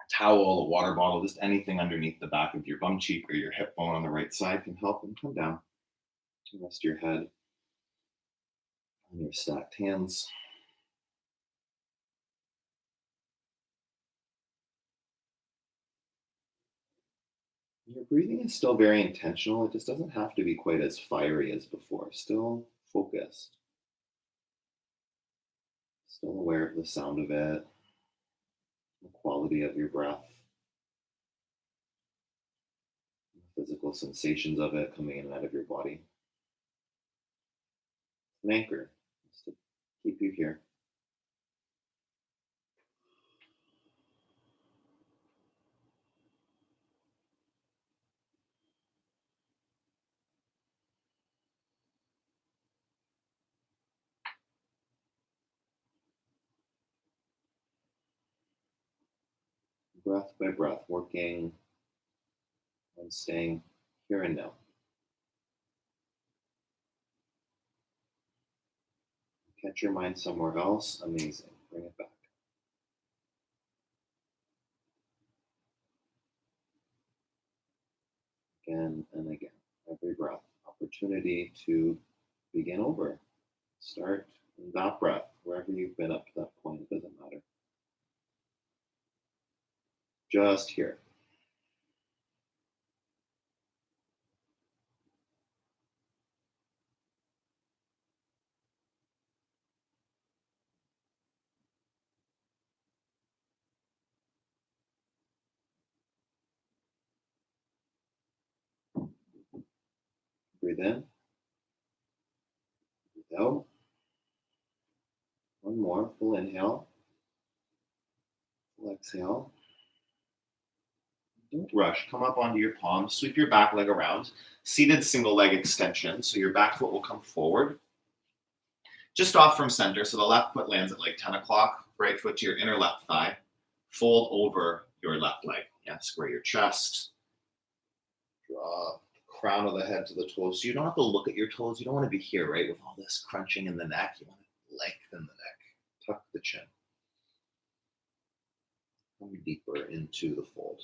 A towel, a water bottle, just anything underneath the back of your bum cheek or your hip bone on the right side can help them come down. To rest your head on your stacked hands. Your breathing is still very intentional. It just doesn't have to be quite as fiery as before. Still focused. Still aware of the sound of it, the quality of your breath, the physical sensations of it coming in and out of your body. An anchor just to keep you here. Breath by breath, working and staying here and now. Catch your mind somewhere else, amazing. Bring it back. Again and again. Every breath, opportunity to begin over. Start in that breath, wherever you've been up to that point, it doesn't matter. Just here. Breathe in Out. One more, full inhale. Full exhale. Don't rush. Come up onto your palms. Sweep your back leg around. Seated single leg extension. So your back foot will come forward. Just off from center. So the left foot lands at like 10 o'clock. Right foot to your inner left thigh. Fold over your left leg. Yeah, square your chest. Draw the crown of the head to the toes. So you don't have to look at your toes. You don't want to be here, right? With all this crunching in the neck. You want to lengthen the neck. Tuck the chin. Come deeper into the fold.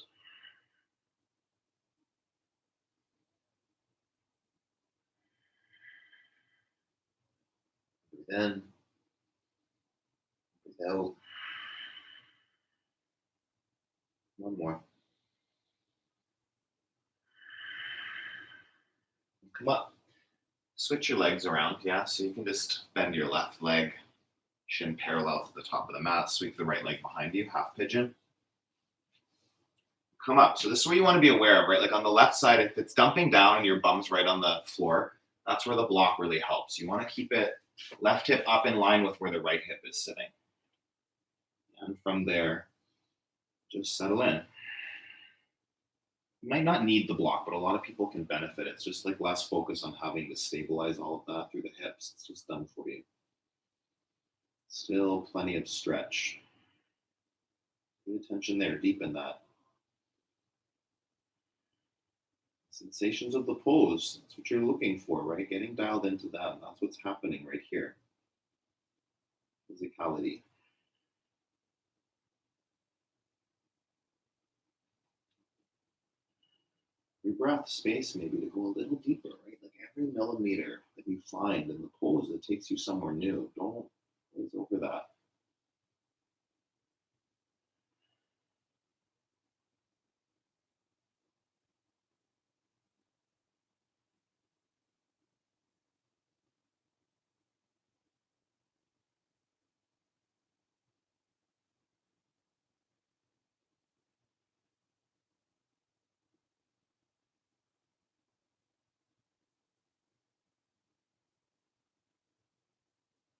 Breathe in. Breathe out. One more. Come up. Switch your legs around, yeah? So you can just bend your left leg, shin parallel to the top of the mat, sweep the right leg behind you, half pigeon. Come up. So this is where you want to be aware of, right? Like on the left side, if it's dumping down and your bum's right on the floor, that's where the block really helps. You want to keep it left hip up in line with where the right hip is sitting. And from there, just settle in. You might not need the block, but a lot of people can benefit. It's just like less focus on having to stabilize all of that through the hips. It's just done for you. Still plenty of stretch. Pay attention there, deepen that. Sensations of the pose, that's what you're looking for, right? Getting dialed into that, and that's what's happening right here. Physicality. Your breath space maybe to go a little deeper, right? Like every millimeter that you find in the pose that takes you somewhere new, don't glaze over that.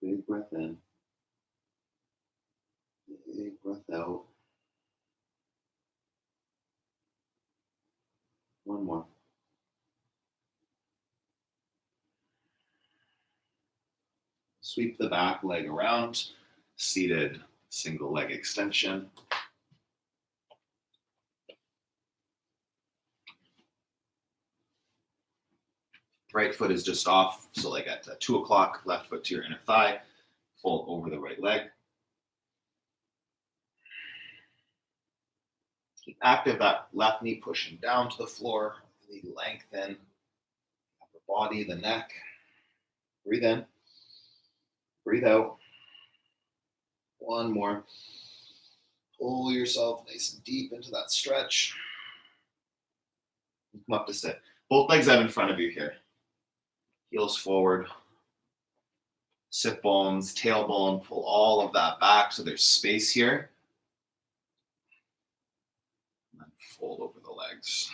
Big breath in. Big breath out. One more. Sweep the back leg around. Seated single leg extension. Right foot is just off. So like at 2 o'clock, left foot to your inner thigh. Fold over the right leg. Keep active that left knee pushing down to the floor. Really lengthen the upper body, the neck. Breathe in. Breathe out. One more. Pull yourself nice and deep into that stretch. Come up to sit. Both legs out in front of you here. Heels forward. Sit bones, tailbone, pull all of that back so there's space here. And then fold over the legs.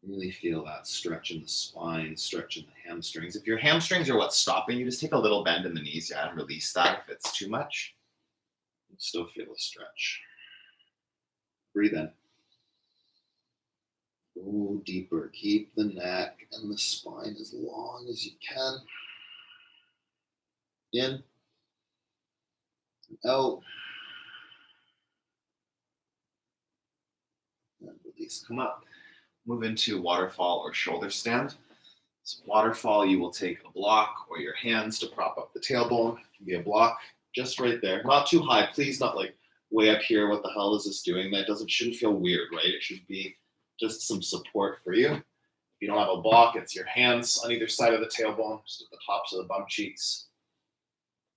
Really feel that stretch in the spine, stretch in the hamstrings. If your hamstrings are what's stopping you, just take a little bend in the knees, yeah, and release that if it's too much. You still feel a stretch. Breathe in. Go deeper. Keep the neck and the spine as long as you can. In and out. And release. Come up. Move into waterfall or shoulder stand. So waterfall, you will take a block or your hands to prop up the tailbone. It can be a block just right there. Not too high. Please, not like way up here. What the hell is this doing? That shouldn't feel weird, right? It should be just some support for you. If you don't have a block, it's your hands on either side of the tailbone, just at the tops of the bum cheeks.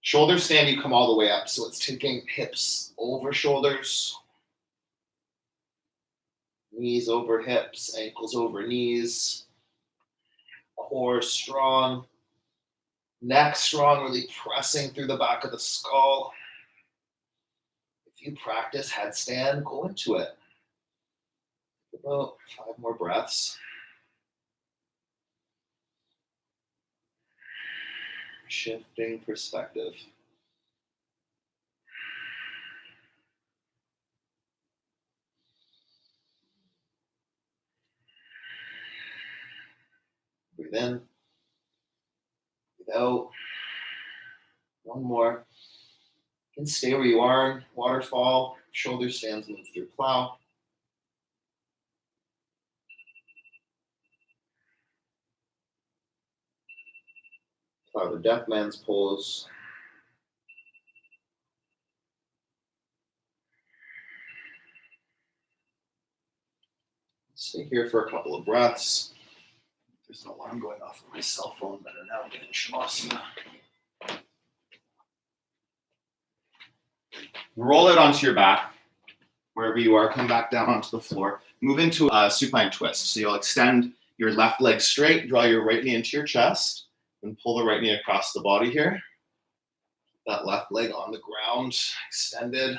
Shoulder stand, you come all the way up. So it's taking hips over shoulders, knees over hips, ankles over knees, core strong, neck strong, really pressing through the back of the skull. If you practice headstand, go into it. About 5 more breaths. Shifting perspective. Breathe in. Breathe out. One more. You can stay where you are. Waterfall. Shoulder stands, move through plow. Plow the deaf man's pose. Stay here for a couple of breaths. There's an alarm going off on my cell phone, better now get in Shavasana. Roll it onto your back. Wherever you are, come back down onto the floor. Move into a supine twist. So you'll extend your left leg straight, draw your right knee into your chest, and pull the right knee across the body here. That left leg on the ground, extended.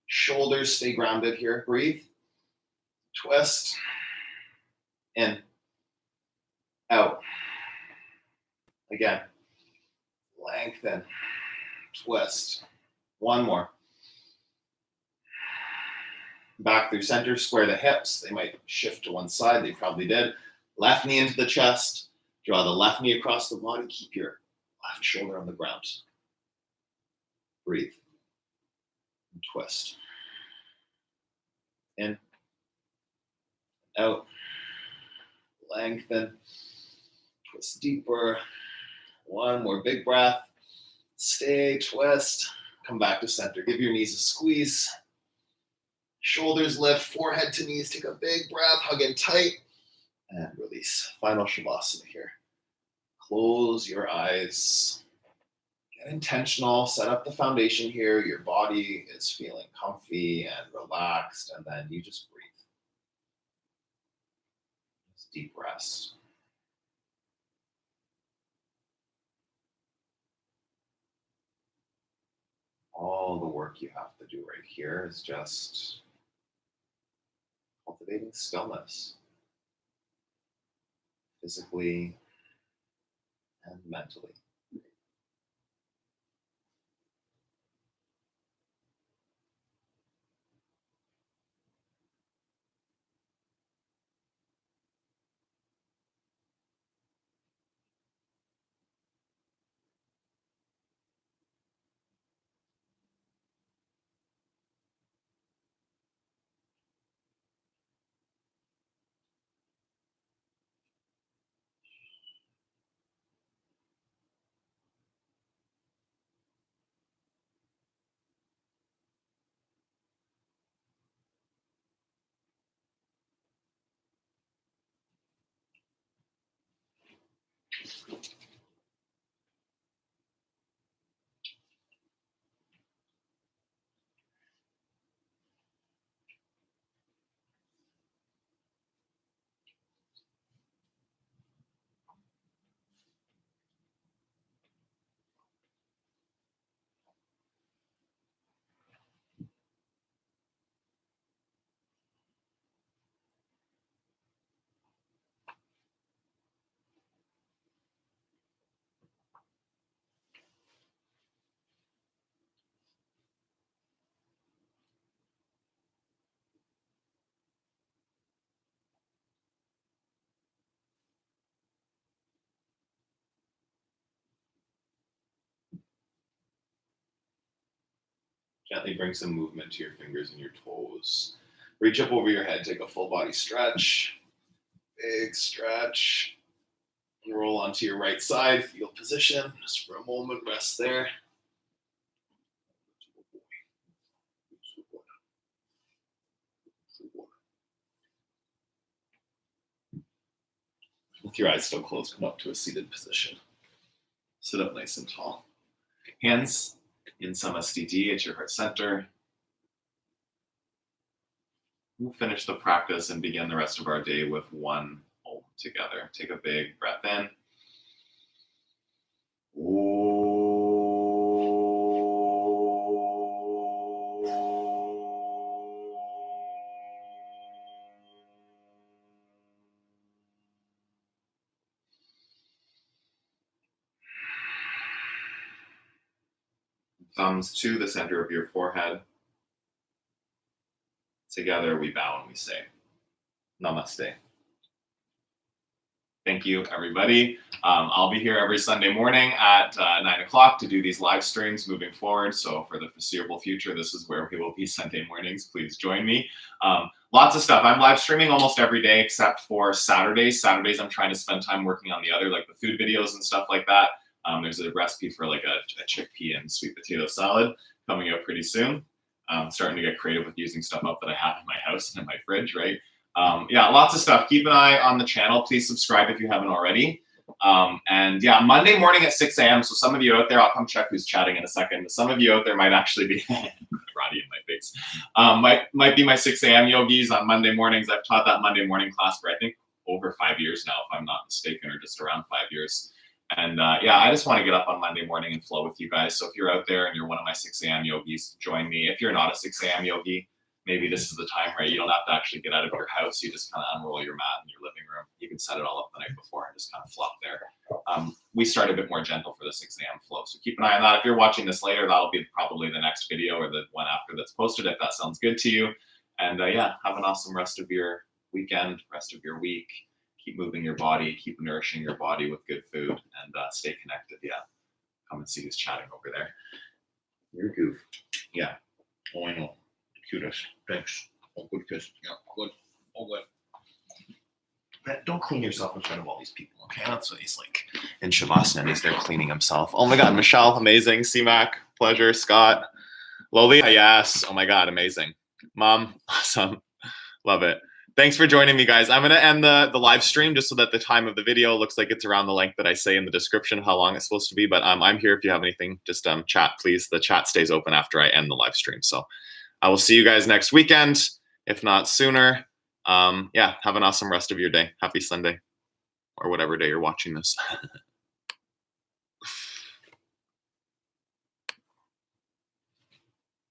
Shoulders stay grounded here. Breathe. Twist. In. Out. Again. Lengthen. Twist. One more. Back through center, square the hips. They might shift to one side. They probably did. Left knee into the chest. Draw the left knee across the body. Keep your left shoulder on the ground. Breathe. And twist. In. Out. Lengthen. Twist deeper. One more big breath. Stay, twist. Come back to center. Give your knees a squeeze. Shoulders lift, forehead to knees. Take a big breath, hug in tight, and release. Final Shavasana here. Close your eyes. Get intentional. Set up the foundation here. Your body is feeling comfy and relaxed, and then you just breathe. Just deep rest. All the work you have to do right here is just cultivating stillness, physically and mentally. Gently bring some movement to your fingers and your toes. Reach up over your head, take a full body stretch. Big stretch. And roll onto your right side, feel position. Just for a moment, rest there. With your eyes still closed, come up to a seated position. Sit up nice and tall. Hands in Samastiti at your heart center. We'll finish the practice and begin the rest of our day with one Om together. Take a big breath in. Thumbs to the center of your forehead. Together we bow and we say, Namaste. Thank you, everybody. I'll be here every Sunday morning at 9 o'clock to do these live streams moving forward. So for the foreseeable future, this is where we will be Sunday mornings. Please join me. Lots of stuff. I'm live streaming almost every day except for Saturdays. Saturdays, I'm trying to spend time working on the other, like the food videos and stuff like that. There's a recipe for like a chickpea and sweet potato salad coming out pretty soon. I'm starting to get creative with using stuff up that I have in my house and in my fridge, right? Yeah, lots of stuff. Keep an eye on the channel. Please subscribe if you haven't already. And yeah, Monday morning at 6 a.m. So some of you out there, I'll come check who's chatting in a second. Some of you out there might actually be Roddy in my face. Might be my 6 a.m. yogis on Monday mornings. I've taught that Monday morning class for I think over 5 years now, if I'm not mistaken, or just around 5 years. And yeah, I just want to get up on Monday morning and flow with you guys. So if you're out there and you're one of my 6 a.m. yogis, join me. If you're not a 6 a.m. yogi, maybe this is the time, right? You don't have to actually get out of your house. You just kind of unroll your mat in your living room. You can set it all up the night before and just kind of flop there. We start a bit more gentle for the 6 a.m. flow. So keep an eye on that. If you're watching this later, that'll be probably the next video or the one after that's posted, if that sounds good to you. And yeah, have an awesome rest of your weekend, rest of your week. Keep moving your body, keep nourishing your body with good food, and stay connected. Yeah, come and see who's chatting over there. You're a goof. Yeah. Oh, I know. Cutest. Thanks. Oh, good kiss. Yeah, good. Oh, good. Don't clean yourself in front of all these people, okay? That's what he's like in Savasana. He's there cleaning himself. Oh my God, Michelle, amazing. C-Mac, pleasure. Scott, Lolita, yes. Oh my God, amazing. Mom, awesome. Love it. Thanks for joining me, guys. I'm going to end the live stream just so that the time of the video looks like it's around the length that I say in the description of how long it's supposed to be. But I'm here if you have anything. Just chat, please. The chat stays open after I end the live stream. So I will see you guys next weekend, if not sooner. Yeah, have an awesome rest of your day. Happy Sunday, or whatever day you're watching this.